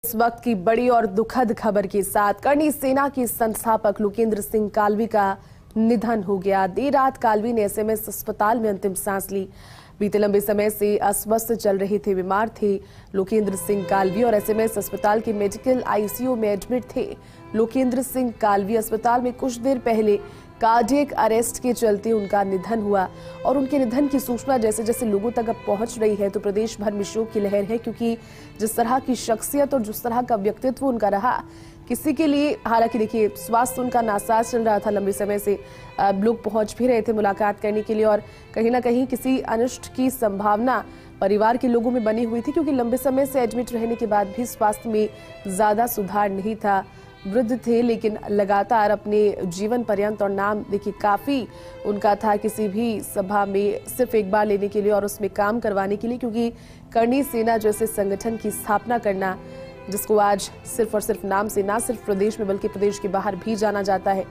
इस वक्त की बड़ी और दुखद खबर के साथ करनी सेना के संस्थापक लोकेंद्र सिंह कालवी का निधन हो गया। देर रात कालवी ने एसएमएस अस्पताल में अंतिम सांस ली। बीते लंबे समय से अस्वस्थ चल रहे थे, बीमार थे लोकेंद्र सिंह कालवी और एसएमएस अस्पताल के मेडिकल आईसीयू में एडमिट थे। लोकेंद्र सिंह कालवी अस्पताल में कुछ देर पहले कार्डियक अरेस्ट के चलते उनका निधन हुआ और उनके निधन की सूचना जैसे जैसे लोगों तक अब पहुंच रही है तो प्रदेश भर में शोक की लहर है, क्योंकि जिस तरह की शख्सियत और जिस तरह का व्यक्तित्व उनका रहा, किसी के लिए, हालांकि देखिए स्वास्थ्य उनका नासाज चल रहा था लंबे समय से, लोग पहुंच भी रहे थे मुलाकात करने के लिए और कहीं ना कहीं किसी अनिष्ट की संभावना परिवार के लोगों में बनी हुई थी, क्योंकि लंबे समय से एडमिट रहने के बाद भी स्वास्थ्य में ज्यादा सुधार नहीं था। वृद्ध थे लेकिन लगातार अपने जीवन पर्यंत, और नाम देखिए काफी उनका था किसी भी सभा में सिर्फ एक बार लेने के लिए और उसमें काम करवाने के लिए, क्योंकि करनी सेना जैसे संगठन की स्थापना करना, जिसको आज सिर्फ और सिर्फ नाम से ना सिर्फ प्रदेश में बल्कि प्रदेश के बाहर भी जाना जाता है,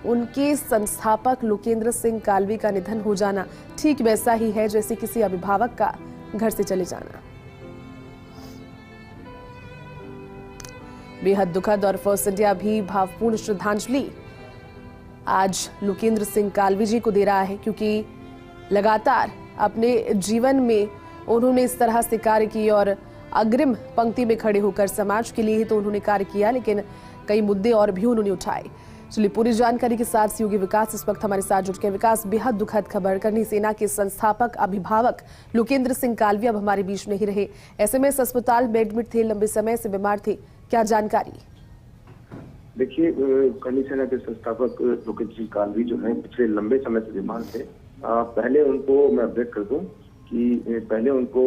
उनके संस्थापक लोकेंद्र सिंह कालवी का निधन हो जाना ठीक वैसा ही है जैसे किसी अभिभावक का घर से चले जाना। बेहद दुखद और फर्स्ट इंडिया भी भावपूर्ण श्रद्धांजलि आज लोकेंद्र सिंह कालवी जी को दे रहा है, क्योंकि लगातार अपने जीवन में उन्होंने इस तरह से कार्य किए और अग्रिम पंक्ति में खड़े होकर समाज के लिए ही तो उन्होंने कार्य किया, लेकिन कई मुद्दे और भी उन्होंने उठाए। चलिए पूरी जानकारी के साथ सहयोगी विकास इस वक्त हमारे साथ जुट गए। विकास, बेहद दुखद खबर, करनी सेना के संस्थापक अभिभावक लोकेंद्र सिंह कालवी अब हमारे बीच नहीं रहे। एसएमएस अस्पताल में एडमिट थे, लंबे समय से बीमार थे, क्या जानकारी? देखिए, करनी सेना के संस्थापक लोकेंद्र सिंह कालवी जो है पिछले लंबे समय से बीमार थे। पहले उनको मैं अपडेट कर दूं कि पहले उनको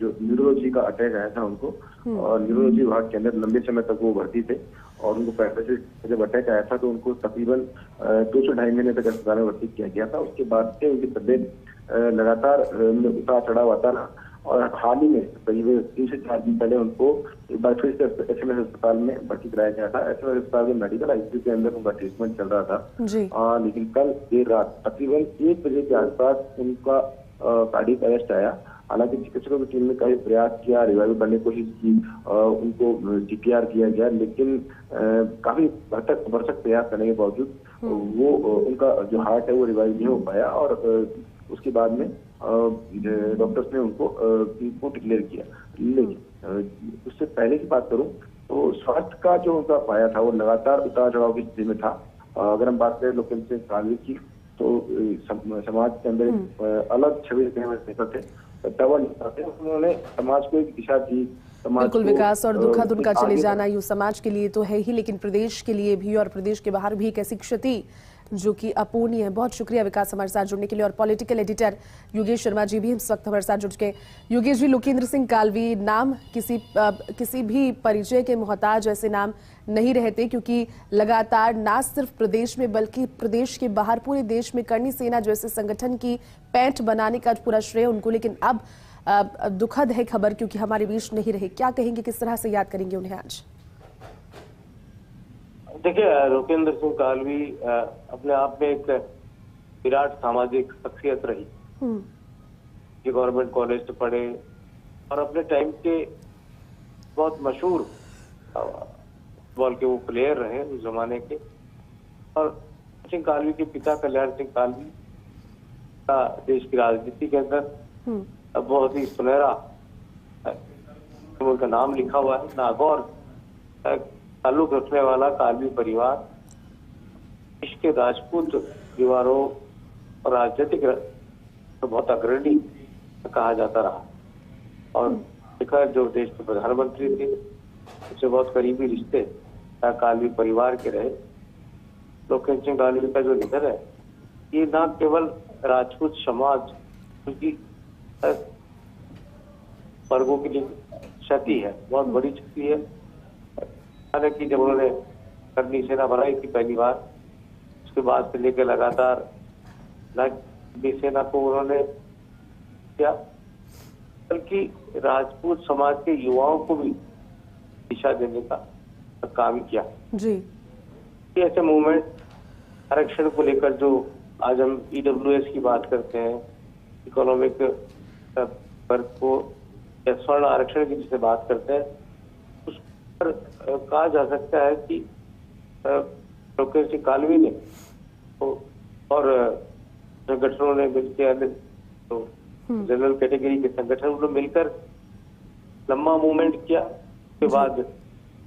जो न्यूरोलॉजी का अटैक आया था उनको, और न्यूरोलॉजी विभाग के अंदर लंबे समय तक वो भर्ती थे और उनको पहले से जब अटैक आया था तो उनको तकरीबन 2 से 2.5 महीने तक अस्पताल में भर्ती किया गया था। उसके बाद से उनकी तबियत लगातार उतार चढ़ाव आता रहा और हाल ही में करीब 3 से 4 दिन पहले उनको एक बार फिर से एसएमएस अस्पताल में भर्ती कराया गया था। एसएमएस अस्पताल में मेडिकल आईसीयू के अंदर उनका ट्रीटमेंट चल रहा था लेकिन कल देर रात तकरीबन 1 बजे के आसपास उनका कार्डियक अरेस्ट आया। हालांकि चिकित्सकों की टीम ने कई प्रयास किया, रिवाइव करने की कोशिश की, उनको सीपीआर किया गया, लेकिन काफी भरसक प्रयास करने के बावजूद वो उनका जो हार्ट है वो रिवाइव नहीं हो पाया और उसके बाद में डॉक्टर्स ने उनको डिक्लेयर किया। लेकिन उससे पहले की बात करूं तो स्वास्थ्य का जो उनका पाया था वो लगातार उतार चढ़ाव की स्थिति में था। अगर हम बात करें लोकेंद्र सिंह कालवी की तो समाज के अंदर अलग छवि देखने में थे, उन्होंने समाज को एक दिशा दी। बिल्कुल विकास, और दुखद उनका चले जाना यूं समाज के लिए तो है ही, लेकिन प्रदेश के लिए भी और प्रदेश के बाहर भी एक ऐसी क्षति जो कि अपूर्णीय है। बहुत शुक्रिया विकास हमारे साथ जुड़ने के लिए। और पॉलिटिकल एडिटर योगेश शर्मा जी भी इस वक्त हमारे साथ जुड़ गए। योगेश जी, लोकेंद्र सिंह कालवी नाम किसी भी परिचय के मोहताज ऐसे नाम नहीं रहते, क्योंकि लगातार ना सिर्फ प्रदेश में बल्कि प्रदेश के बाहर पूरे देश में करनी सेना जैसे संगठन की पैठ बनाने का पूरा श्रेय उनको। लेकिन अब दुखद है खबर, क्योंकि हमारे बीच नहीं रहे। क्या कहेंगे, किस तरह से याद करेंगे उन्हें आज? देखिए, लोकेंद्र सिंह कालवी अपने आप में एक विराट सामाजिक शख्सियत रही। ये गवर्नमेंट कॉलेज से पढ़े और अपने टाइम के बहुत मशहूर फुटबॉल के वो प्लेयर रहे उस जमाने के। और सिंह कालवी के पिता कल्याण सिंह कालवी का देश की राजनीति के अंदर बहुत ही सुनहरा उनका नाम लिखा हुआ है। नागौर ताल्लुक रखने वाला कालवी परिवार देश के राजपूत परिवारों और राजनीतिक तो बहुत अग्रणी कहा जाता रहा। और शिखर जो देश के प्रधानमंत्री थे उससे बहुत करीबी रिश्ते कालवी परिवार के रहे। लोकेंद्र सिंह कालवी का जो निधन है ये न केवल राजपूत समाज की वर्गों के लिए क्षति है, बहुत बड़ी क्षति है। हालांकि जब उन्होंने करनी सेना बनाई थी पहली बार, उसके बाद से लेकर लगातार सेना को उन्होंने किया, बल्कि राजपूत समाज के युवाओं को भी दिशा देने का काम किया जी। ऐसे मूवमेंट आरक्षण को लेकर जो आज हम ईडब्ल्यूएस की बात करते हैं, इकोनॉमिक वर्ग को स्वर्ण आरक्षण की जिसे बात करते हैं, पर कहा जा सकता है कि लोकेश सिंह कालवी ने और संगठनों ने मिलकर, अन्य तो जनरल कैटेगरी के संगठनों ने मिलकर लंबा मूवमेंट किया, उसके बाद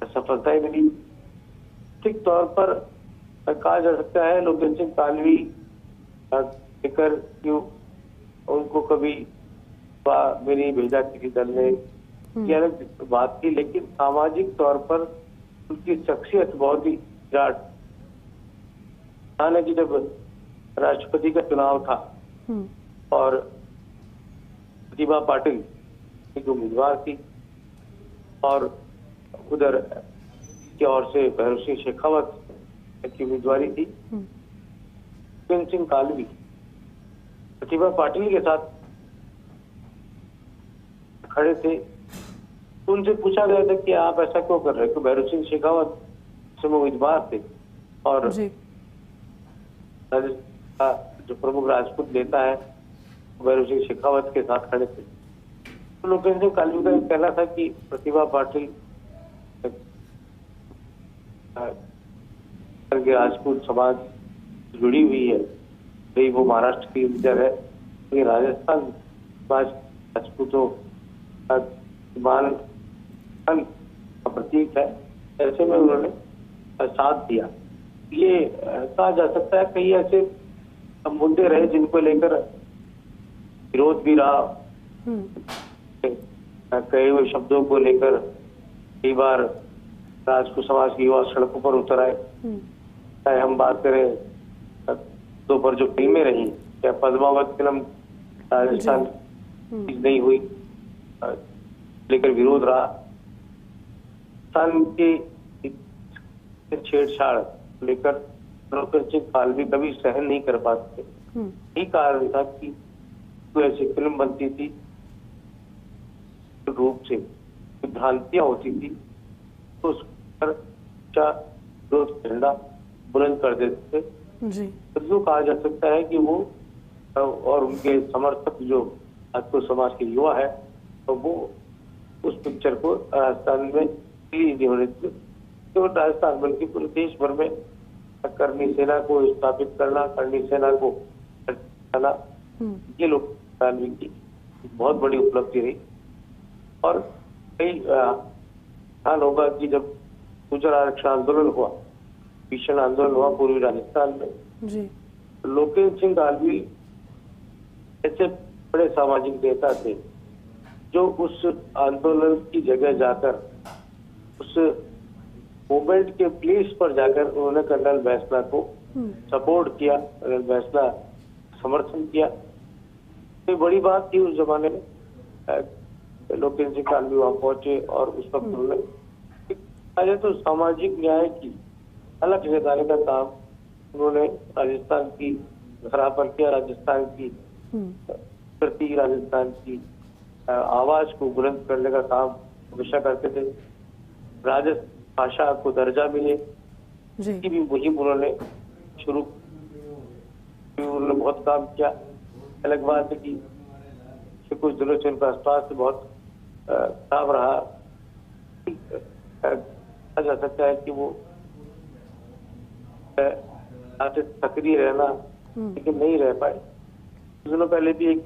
सफलताएं मिली। ठीक तौर पर कहा जा सकता है लोकेश सिंह कालवी लेकर क्यों उनको कभी मेरी भेजा किसी दल ने, ये अलग बात थी, लेकिन सामाजिक तौर पर उनकी शख्सियत बहुत ही विराट। हालांकि जब राष्ट्रपति का चुनाव था और प्रतिभा पाटिल एक उम्मीदवार थी और उधर की ओर से भैरव सिंह शेखावत की उम्मीदवारी थी, लोकेश सिंह कालवी प्रतिभा पाटिल के साथ खड़े थे। उनसे पूछा गया था कि आप ऐसा क्यों कर रहे हैं, तो भैरव सिंह शेखावत से उम्मीदवार थे और राजस्थान का जो प्रमुख राजपूत नेता है भैरव सिंह शेखावत के साथ खड़े थे। तो लोकेश सिंह कालवी का कहना था कि प्रतिभा पाटिल के राजपूत समाज जुड़ी हुई है, भाई वो महाराष्ट्र की लीडर है, ये राजस्थान समाज राजपूतों मान का प्रतीक है, ऐसे में उन्होंने साथ दिया। ये कहा जा सकता है कई ऐसे मुद्दे रहे जिनको लेकर विरोध भी रहा, कई हुए शब्दों को लेकर कई बार राजपूत समाज के युवा सड़कों पर उतर आए। चाहे हम बात करें तो पर जो फिल्में रही, क्या पद्मावत फिल्म राजस्थान नहीं हुई, लेकर विरोध रहा, राजस्थान की छेड़छाड़ लेकर लोकेश सिंह कालवी कभी सहन नहीं कर पाते। यही कारण था कि कोई ऐसी फिल्म बनती थी रूप से भ्रांतियां होती थी तो उस पर विरोध झंडा बुलंद कर देते थे। तो जो कहा जा सकता है कि वो और उनके समर्थक जो राजपूत समाज के युवा है तो वो उस पिक्चर को राजस्थान में रिलीज नहीं होने देते। तो राजस्थान बल्कि पूरे देश भर में करनी सेना को स्थापित करना, करनी सेना को करना, ये लोग कालवी की बहुत बड़ी उपलब्धि रही। और कई ध्यान होगा कि जब गुर्जर आरक्षण आंदोलन हुआ, भीषण आंदोलन हुआ पूर्वी राजस्थान में, लोकेश सिंह कालवी ऐसे बड़े सामाजिक नेता थे जो उस आंदोलन की जगह जाकर उस मूवमेंट के प्लेस पर जाकर उन्होंने कर्नल बैसला को सपोर्ट किया, कर्नल बैसला समर्थन किया। ये बड़ी बात थी उस जमाने में। लोकेश सिंह कालवी वहां पहुंचे और उस वक्त उन्होंने तो सामाजिक न्याय की अलग जगाने का काम उन्होंने राजस्थान की धरा पर किया। राजस्थान की प्रति राजस्थान की आवाज को बुलंद करने का काम हमेशा करते थे। राजस्थान भाषा को दर्जा मिले की भी मुहिम उन्होंने शुरू, उन्होंने बहुत काम किया। अलग बात है कि कुछ दिनों से उनका स्वास्थ्य बहुत खराब रहा। कहा जा सकता है कि वो सक्रिय रहना लेकिन नहीं रह पाए। कुछ दिनों पहले भी एक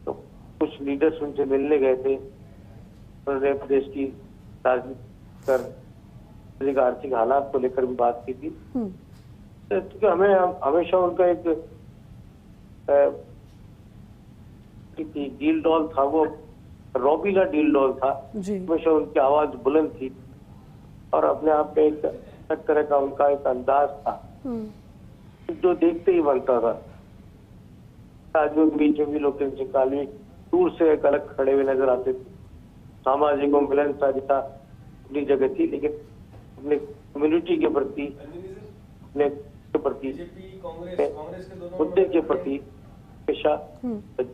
कुछ लीडर्स उनसे मिलने गए थे, उन्होंने प्रदेश की राजनीति कर आर्थिक हालात को लेकर भी बात की थी। क्योंकि हमें हमेशा उनका एक डील डॉल था, वो रॉबीला डील डॉल था, हमेशा उनकी आवाज बुलंद थी और अपने आप में एक तरह का उनका एक अंदाज था जो देखते ही बनता था। राज्यों के बीच में भी लोकेश सिंह कालवी दूर से एक अलग खड़े हुए नजर आते थे। सामाजिक मिलनसारिता अपनी जगह थी, लेकिन अपने कम्युनिटी के प्रति, अपने प्रति, मुद्दे के प्रति हमेशा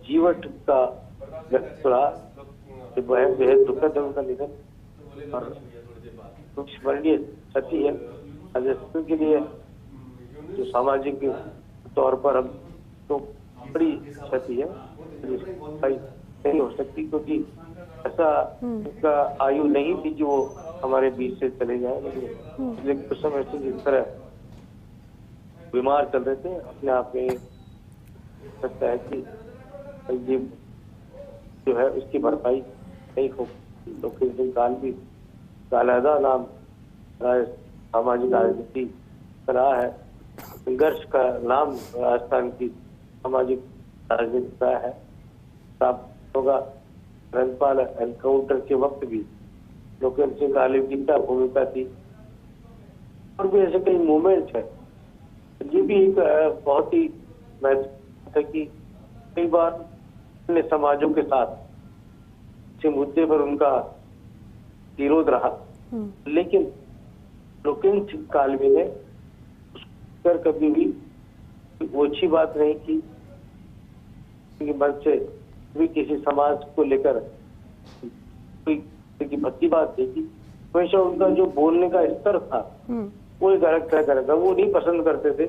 जीवट का व्यक्त रहा। बेहद दुखद है उनका निधन और स्मरणीय क्षति है राजस्थान के लिए, जो सामाजिक तौर पर हम तो बड़ी क्षति है, नहीं हो सकती, क्योंकि ऐसा उनका आयु नहीं थी कि वो हमारे बीच से चले जाए, लेकिन कुछ समय से जिस तरह बीमार चल रहे थे, अपने आप में लगता है कि ये जो है उसकी भरपाई नहीं हो। तो किसी काल भी कालादा नाम सामाजिक राजनीति रहा है, संघर्ष का नाम राजस्थान की सामाजिक राजनीति रहा है। साफ होगा रनपाल एनकाउंटर के वक्त भी लोकेंद्र सिंह कालीवी की क्या भूमिका थी, और भी ऐसे कई मोमेंट्स है। ये भी एक बहुत ही महत्वपूर्ण है कि कई बार अन्य समाजों के साथ इस मुद्दे पर उनका विरोध रहा, लेकिन लोकेंद्र सिंह कालवी ने उस पर कभी भी वो अच्छी बात नहीं की मंच से भी किसी समाज को लेकर कोई भद्दी बात नहीं की। हमेशा उनका जो बोलने का स्तर था वो एक अलग तरह का था। वो नहीं पसंद करते थे,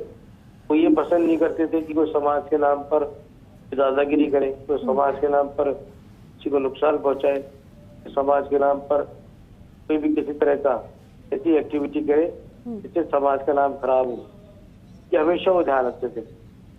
वो ये पसंद नहीं करते थे कि कोई समाज के नाम पर दादागिरी करे, कोई समाज के नाम पर किसी को नुकसान पहुंचाए, समाज के नाम पर कोई भी किसी तरह का ऐसी एक्टिविटी करे जिससे समाज का नाम खराब हो। ये हमेशा वो ध्यान रखते थे।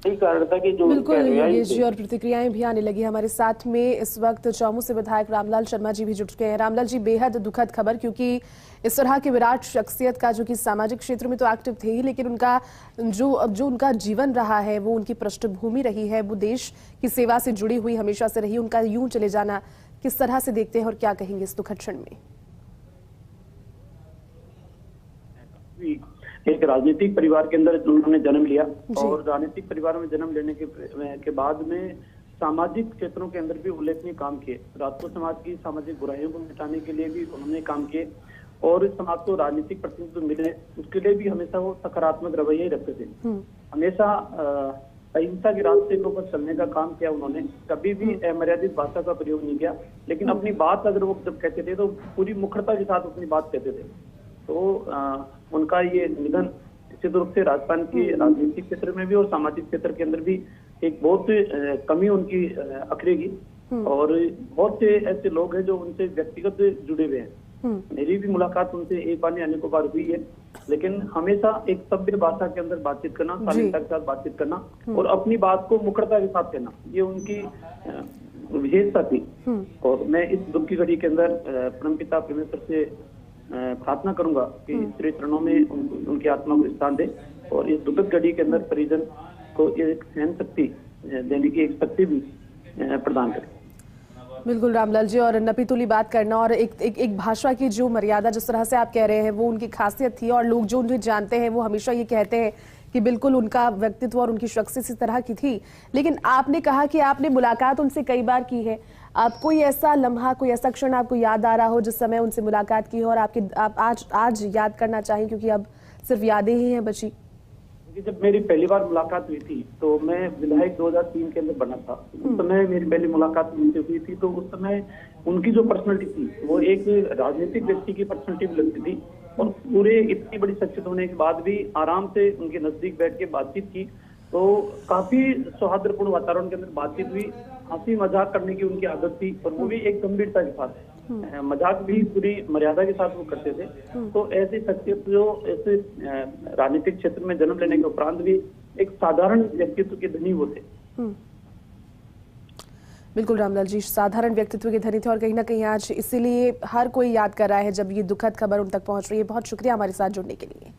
यही कारण था कि जो बिल्कुल योगेश जी, और प्रतिक्रियाएं भी आने लगी हमारे साथ में। इस वक्त चौमू से विधायक रामलाल शर्मा जी भी जुट चुके हैं। रामलाल जी, बेहद दुखद खबर, क्योंकि इस तरह की विराट शख्सियत का जो कि सामाजिक क्षेत्र में तो एक्टिव थे ही, लेकिन उनका जो उनका जीवन रहा है, वो उनकी पृष्ठभूमि रही है, वो देश की सेवा से जुड़ी हुई हमेशा से रही। उनका यूं चले जाना किस तरह से देखते हैं और क्या कहेंगे इस दुखद क्षण में? एक राजनीतिक परिवार के अंदर उन्होंने जन्म लिया, और राजनीतिक परिवार में जन्म लेने के बाद में सामाजिक क्षेत्रों के अंदर भी उल्लेखनीय काम किए। राजपूत समाज की सामाजिक बुराइयों को मिटाने के लिए भी उन्होंने काम किए, और इस समाज को राजनीतिक प्रतिनिधित्व मिले उसके लिए भी हमेशा वो सकारात्मक रवैया ही रखते थे। हमेशा अहिंसा के रास्ते के ऊपर चलने का काम किया उन्होंने, कभी भी अमर्यादित भाषा का प्रयोग नहीं किया, लेकिन अपनी बात अगर वो जब कहते थे तो पूरी मुखरता के साथ अपनी बात कहते थे। तो उनका ये निधन निश्चित रूप से राजस्थान की राजनीतिक क्षेत्र में भी और सामाजिक क्षेत्र के अंदर भी एक बहुत कमी उनकी अखरेगी, और बहुत से ऐसे लोग हैं जो उनसे व्यक्तिगत जुड़े हुए हैं। मेरी भी मुलाकात उनसे एक बार अनेकों बार हुई है, लेकिन हमेशा एक सभ्य भाषा के अंदर बातचीत करना, शालीनता के साथ बातचीत करना और अपनी बात को मुखरता के साथ कहना, ये उनकी विशेषता थी। और मैं इस दुख की घड़ी के अंदर परमपिता परमेश्वर से प्रार्थना करूंगा कि श्री चरणों में उनकी आत्मा को स्थान दे, और इस दुखद घड़ी के अंदर परिजन को एक सहन शक्ति देने की एक शक्ति भी प्रदान करें। बिल्कुल रामलाल जी, और नपीतुली बात करना और एक भाषा की जो मर्यादा जिस तरह से आप कह रहे हैं वो उनकी खासियत थी, और लोग जो उन्हें जानते हैं वो हमेशा ये कहते हैं कि बिल्कुल उनका व्यक्तित्व और उनकी शख्सियत इस तरह की थी। लेकिन आपने कहा कि आपने मुलाकात उनसे कई बार की है, आप कोई ऐसा लम्हा, कोई ऐसा क्षण आपको याद आ रहा हो जिस समय उनसे मुलाकात की हो और आप आज याद करना चाहें, क्योंकि अब सिर्फ यादें ही हैं बची? जब मेरी पहली बार मुलाकात हुई थी तो मैं विधायक 2003 के अंदर बना था। उस समय मेरी पहली मुलाकात उनसे हुई थी, तो उस समय उनकी जो पर्सनैलिटी थी वो एक राजनीतिक व्यक्ति की पर्सनैलिटी भी लगती थी, और पूरे इतनी बड़ी शख्सियत होने के बाद भी आराम से उनके नजदीक बैठ के बातचीत की, तो काफी सौहार्दपूर्ण वातावरण के अंदर बातचीत हुई। हंसी मजाक करने की उनकी आदत थी, और वो भी एक गंभीरता के साथ, मजाक भी पूरी मर्यादा के साथ वो करते थे। तो ऐसी शख्सियत जो ऐसे राजनीतिक क्षेत्र में जन्म लेने के उपरांत भी एक साधारण व्यक्तित्व के धनी वो थे। बिल्कुल रामलाल जी, साधारण व्यक्तित्व के धनी थे, और कहीं ना कहीं आज इसीलिए हर कोई याद कर रहा है जब ये दुखद खबर उन तक पहुंच रही है। बहुत शुक्रिया हमारे साथ जुड़ने के लिए।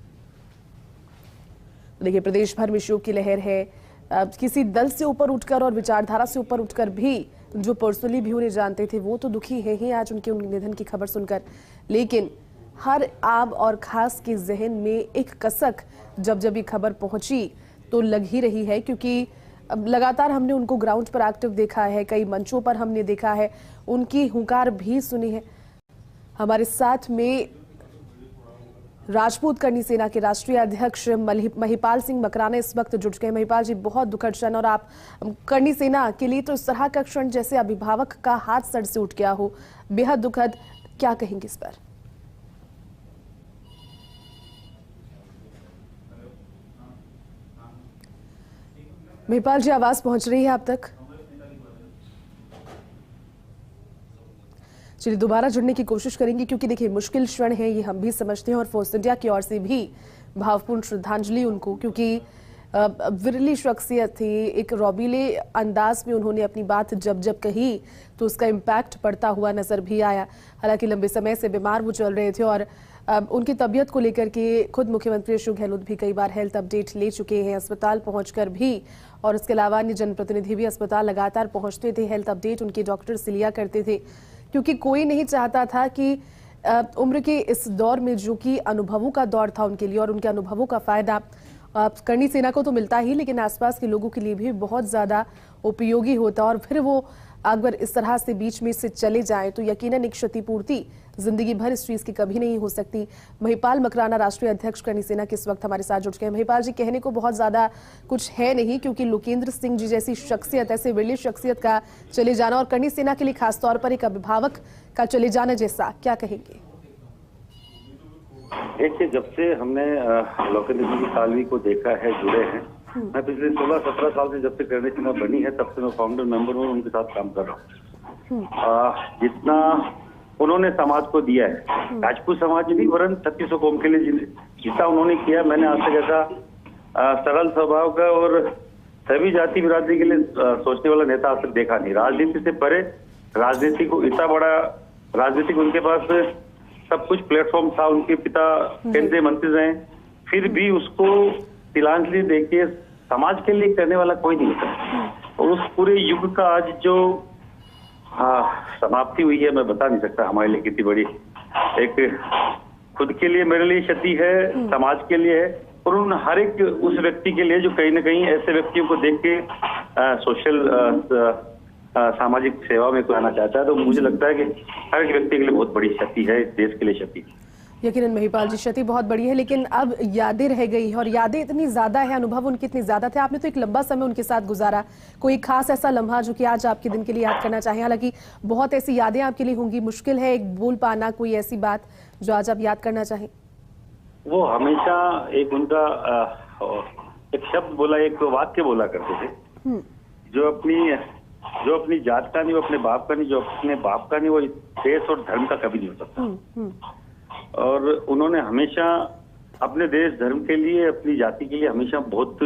देखिए, प्रदेश भर में शोक की लहर है। किसी दल से ऊपर उठकर और विचारधारा से ऊपर उठकर भी जो पर्सनली भी उन्हें जानते थे वो तो दुखी है ही आज उनके निधन की खबर सुनकर, लेकिन हर आम और खास के जहन में एक कसक जब ये खबर पहुंची तो लग ही रही है, क्योंकि लगातार हमने उनको ग्राउंड पर एक्टिव देखा है, कई मंचों पर हमने देखा है, उनकी हुंकार भी सुनी है। हमारे साथ में राजपूत करनी सेना के राष्ट्रीय अध्यक्ष महिपाल सिंह मकराना इस वक्त जुट गए। महिपाल जी, बहुत दुखद क्षण, और आप करनी सेना के लिए तो इस तरह का क्षण जैसे अभिभावक का हाथ सर से उठ गया हो, बेहद दुखद। क्या कहेंगे इस पर? महिपाल जी, आवाज पहुंच रही है आप तक? चलिए दोबारा जुड़ने की कोशिश करेंगे, क्योंकि देखिए मुश्किल क्षण है ये, हम भी समझते हैं, और फोर्स इंडिया की ओर से भी भावपूर्ण श्रद्धांजलि उनको, क्योंकि विरली शख्सियत थी। एक रौबीले अंदाज में उन्होंने अपनी बात जब जब कही तो उसका इम्पैक्ट पड़ता हुआ नजर भी आया। हालांकि लंबे समय से बीमार वो चल रहे थे, और उनकी तबीयत को लेकर के खुद मुख्यमंत्री अशोक गहलोत भी कई बार हेल्थ अपडेट ले चुके हैं, अस्पताल पहुंचकर भी, और इसके अलावा अन्य जनप्रतिनिधि भी अस्पताल लगातार पहुंचते थे, हेल्थ अपडेट उनके डॉक्टर से लिया करते थे, क्योंकि कोई नहीं चाहता था कि उम्र के इस दौर में, जो कि अनुभवों का दौर था उनके लिए, और उनके अनुभवों का फायदा करनी सेना को तो मिलता ही, लेकिन आसपास के लोगों के लिए भी बहुत ज्यादा उपयोगी होता, और फिर वो अगर इस तरह से बीच में से चले जाएं तो यकीनन एक क्षतिपूर्ति जिंदगी भर इस चीज की कभी नहीं हो सकती। महिपाल मकराना, राष्ट्रीय अध्यक्ष करनी सेना के इस वक्त हमारे साथ जुड़ गए हैं। महिपाल जी, कहने को बहुत ज्यादा कुछ है नहीं, क्योंकि लोकेंद्र सिंह जी जैसी शख्सियत, ऐसे विरली शख्सियत का चले जाना, और करनी सेना के लिए खासतौर पर एक अभिभावक का चले जाना जैसा, क्या कहेंगे? देखिए, जब से हमने लोकेंद्र सिंह कालवी को देखा है, जुड़े हैं, मैं पिछले 16-17 साल से, जब से करनी सेना बनी है तब से मैं फाउंडर मेंबर हूँ, उनके साथ काम कर रहा हूँ। जितना उन्होंने समाज को दिया है, राजपूत समाज नहीं वरन 3600 कौम के लिए जितना उन्होंने किया, मैंने आज तक ऐसा सरल स्वभाव का और सभी जाति बिरादरी के लिए सोचने वाला नेता आज तक देखा नहीं। राजनीति से परे, राजनीति को इतना बड़ा राजनीतिक उनके पास सब कुछ प्लेटफॉर्म था, उनके पिता केंद्रीय मंत्री रहे, फिर भी उसको तिलांजलि देके समाज के लिए करने वाला कोई नहीं होता। और उस पूरे युग का आज जो समाप्ति हुई है, मैं बता नहीं सकता हमारे लिए कितनी बड़ी एक खुद के लिए, मेरे लिए क्षति है, समाज के लिए है, और उन हर एक उस व्यक्ति के लिए जो कहीं ना कहीं ऐसे व्यक्तियों को देख के सोशल सामाजिक सेवा में आना चाहता है। तो मुझे लगता है कि हर एक व्यक्ति के लिए बहुत बड़ी क्षति है, देश के लिए क्षति। यकीनन महिपाल जी, क्षति बहुत बड़ी है, लेकिन अब यादें रह गई है, और यादें इतनी ज्यादा है, अनुभव उनके इतने ज्यादा थे। आपने तो एक लंबा समय उनके साथ गुजारा, कोई खास ऐसा लम्हा जो कि आज आपके दिन के लिए याद करना चाहें? हालांकि बहुत ऐसी यादें आपके लिए होंगी, मुश्किल है एक बोल पाना कोई ऐसी बात जो आज आप याद करना चाहें। वो हमेशा एक उनका एक शब्द बोला, एक वाक्य बोला करते थे, जो अपनी जात का नहीं, वो अपने बाप का नहीं, जो अपने बाप का नहीं, वो देश और धर्म का कभी नहीं हो सकता। और उन्होंने हमेशा अपने देश धर्म के लिए, अपनी जाति के लिए हमेशा बहुत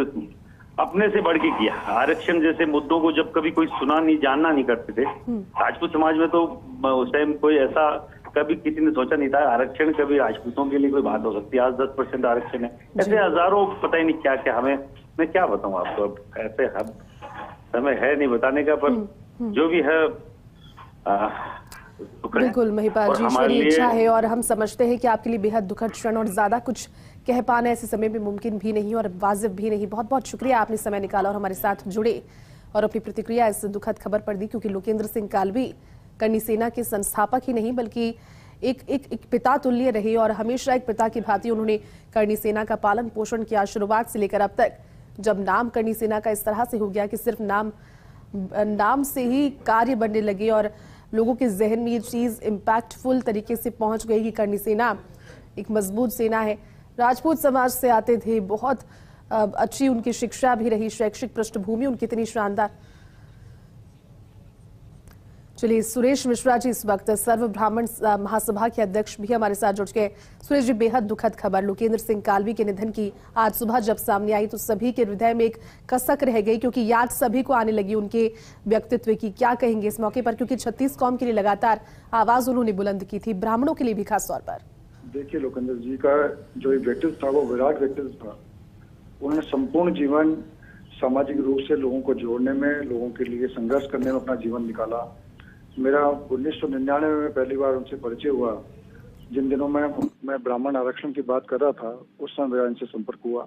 अपने से बढ़ के किया। आरक्षण जैसे मुद्दों को जब कभी कोई सुना नहीं, जानना नहीं करते थे। राजपूत समाज में तो उस टाइम कोई ऐसा कभी किसी ने सोचा नहीं था आरक्षण कभी राजपूतों के लिए कोई बात हो सकती है। आज 10% आरक्षण है, ऐसे हजारों, पता ही नहीं क्या क्या। मैं क्या बताऊं आपको, अब ऐसे समय है नहीं बताने का, पर जो भी है बिल्कुल महिपाल जी, ईश्वरी इच्छा है, और हम समझते हैं कि आपके लिए बेहद दुखद क्षण, और ज्यादा कुछ कह पाना ऐसे समय में मुमकिन भी नहीं और वाजिब भी नहीं। बहुत बहुत शुक्रिया, आपने समय निकाला और हमारे साथ जुड़े और अपनी प्रतिक्रिया इस दुखद खबर पर दी, क्योंकि लोकेंद्र सिंह कालवी करनी सेना के संस्थापक ही नहीं बल्कि एक पिता तुल्य रहे, और हमेशा एक पिता की भांति उन्होंने करनी सेना का पालन पोषण किया, शुरुआत से लेकर अब तक। जब नाम करनी सेना का इस तरह से हो गया कि सिर्फ नाम से ही कार्य बनने लगे, और लोगों के जहन में ये चीज इम्पैक्टफुल तरीके से पहुंच गई कि करनी सेना एक मजबूत सेना है। राजपूत समाज से आते थे, बहुत अच्छी उनकी शिक्षा भी रही, शैक्षिक पृष्ठभूमि उनकी इतनी शानदार। चलिए, सुरेश मिश्रा जी इस वक्त सर्व ब्राह्मण महासभा के अध्यक्ष भी हमारे साथ जुड़ गए। सुरेश जी, बेहद दुखद खबर लोकेंद्र सिंह कालवी के निधन की आज सुबह जब सामने आई तो सभी के हृदय में एक कसक रह गई, क्योंकि याद सभी को आने लगी उनके व्यक्तित्व की। क्या कहेंगे इस मौके पर, क्योंकि 36 कौम के लिए लगातार आवाज उन्होंने बुलंद की थी, ब्राह्मणों के लिए भी खास तौर पर? देखिए, लोकेंद्र जी का जो व्यक्तित्व था वो विराट व्यक्तित्व था। उन्होंने संपूर्ण जीवन सामाजिक रूप से लोगों को जोड़ने में, लोगों के लिए संघर्ष करने में अपना जीवन निकाला। मेरा 1999 में पहली बार उनसे परिचय हुआ, जिन दिनों में मैं ब्राह्मण आरक्षण की बात कर रहा था, उस समय मेरा इनसे संपर्क हुआ।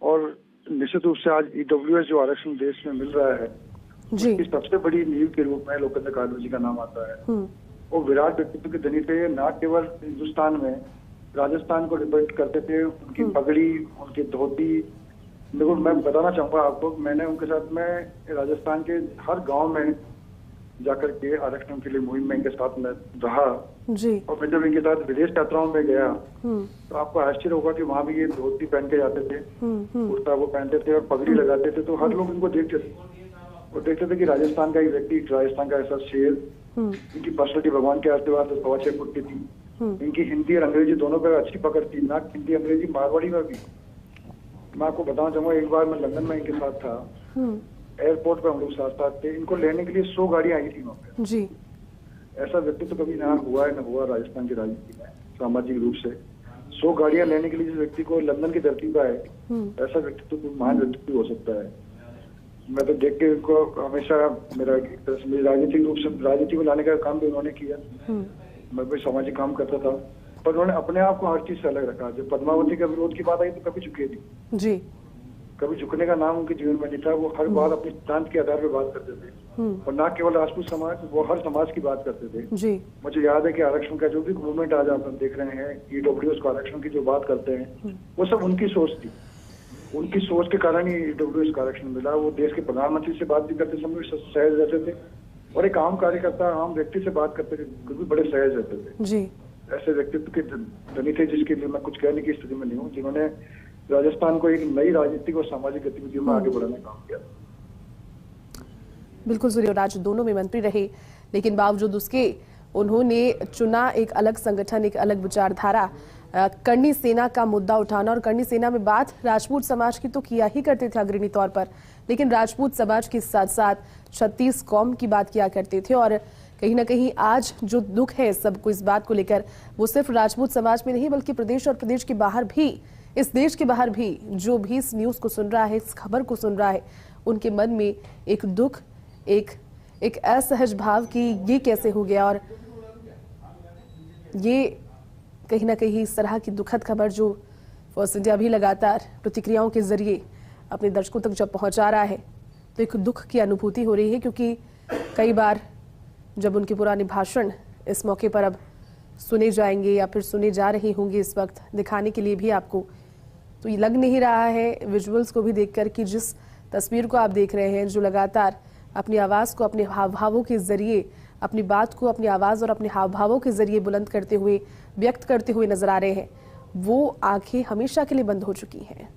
और निश्चित रूप से आज ईडब्ल्यूएस जो आरक्षण देश में मिल रहा है, उसकी सबसे बड़ी नींव के रूप में लोकेंद्र कालवी जी का नाम आता है। वो विराट व्यक्तित्व के धनी थे, न केवल हिंदुस्तान में, राजस्थान को रिप्रेजेंट करते थे। उनकी पगड़ी, उनकी धोती, देखो मैं बताना चाहूंगा आपको, मैंने उनके साथ में राजस्थान के हर गाँव में जाकर के आरक्षण के लिए मुहिम में इनके साथ में रहा जी। और मैं जब इनके साथ विदेश यात्राओं में गया तो आपको आश्चर्य होगा कि वहाँ भी ये धोती पहन के जाते थे, कुर्ता वो पहनते थे और पगड़ी लगाते थे। तो हर लोग इनको देखते थे और देखते थे कि राजस्थान का एक व्यक्ति, राजस्थान का ऐसा शेर इनकी पर्सनैलिटी भगवान के आशीर्वाद से 6.25 फुट की थी। इनकी हिंदी और अंग्रेजी दोनों पे अच्छी पकड़ थी, ना हिंदी अंग्रेजी मारवाड़ी में भी। मैं आपको बताना चाहूंगा, एक बार मैं लंदन में इनके साथ था, एयरपोर्ट पर हम लोग साथ साथ थे, इनको लेने के लिए 100 गाड़ियां आई थी वहाँ पे जी। ऐसा व्यक्ति तो कभी ना हुआ है, ना हुआ राजस्थान की राजनीति में सामाजिक रूप से। 100 गाड़ियां लेने के लिए जिस व्यक्ति को लंदन की धरती पर है, ऐसा व्यक्ति तो महान व्यक्ति हो सकता है। मैं तो देख के इनको हमेशा मेरा राजनीतिक रूप से राजनीति में लाने का काम भी उन्होंने किया। मैं भी सामाजिक काम करता था, पर उन्होंने अपने आप को हर चीज से अलग रखा। जब पद्मावती का विरोध की बात आई तो कभी झुके नहीं जी। कभी झुकने का नाम उनके जीवन में नहीं था। वो हर बात अपने सिद्धांत के आधार पर बात करते थे, और ना केवल राजपूत समाज, वो हर समाज की बात करते थे जी। मुझे याद है कि आरक्षण का जो भी मूवमेंट आज आप देख रहे हैं, ईडब्ल्यूएस को आरक्षण की जो बात करते हैं, वो सब उनकी सोच थी। उनकी सोच के कारण ही ईडब्ल्यूएस का आरक्षण मिला। वो देश के प्रधानमंत्री से बात भी करते समय सहज रहते थे, और एक आम कार्यकर्ता, आम व्यक्ति से बात करते थे भी बड़े सहज रहते थे जी। ऐसे व्यक्तित्व के धनी थे, जिसके लिए मैं कुछ कहने की स्थिति में नहीं हूँ, जिन्होंने राजस्थान को एक नई राजनीतिक और सामाजिक गतिविधियों में आगे बढ़ाने का काम किया। बिल्कुल, सूर्यराज दोनों में मंत्री रहे, लेकिन बावजूद उसके उन्होंने चुना एक अलग संगठन, एक अलग विचारधारा। करनी सेना का मुद्दा उठाना, और करनी सेना में बात राजपूत समाज की तो किया ही करते थे अग्रणी तौर पर, लेकिन राजपूत समाज के साथ साथ 36 कौम की बात किया करते थे। और कहीं ना कहीं आज जो दुख है सबको इस बात को लेकर, वो सिर्फ राजपूत समाज में नहीं बल्कि प्रदेश और प्रदेश के बाहर भी, इस देश के बाहर भी जो भी इस न्यूज़ को सुन रहा है, इस खबर को सुन रहा है, उनके मन में एक दुख, एक असहज भाव कि ये कैसे हो गया। और ये कहीं ना कहीं इस तरह की दुखद खबर जो फर्स्ट इंडिया भी लगातार प्रतिक्रियाओं के जरिए अपने दर्शकों तक जब पहुंचा रहा है, तो एक दुख की अनुभूति हो रही है। क्योंकि कई बार जब उनके पुराने भाषण इस मौके पर अब सुने जाएंगे या फिर सुने जा रहे होंगे इस वक्त दिखाने के लिए भी आपको, तो ये लग नहीं रहा है विजुअल्स को भी देखकर कि जिस तस्वीर को आप देख रहे हैं, जो लगातार अपनी आवाज़ को अपने हाव भावों के जरिए, अपनी बात को अपनी आवाज़ और अपने हाव भावों के जरिए बुलंद करते हुए, व्यक्त करते हुए नजर आ रहे हैं, वो आंखें हमेशा के लिए बंद हो चुकी हैं।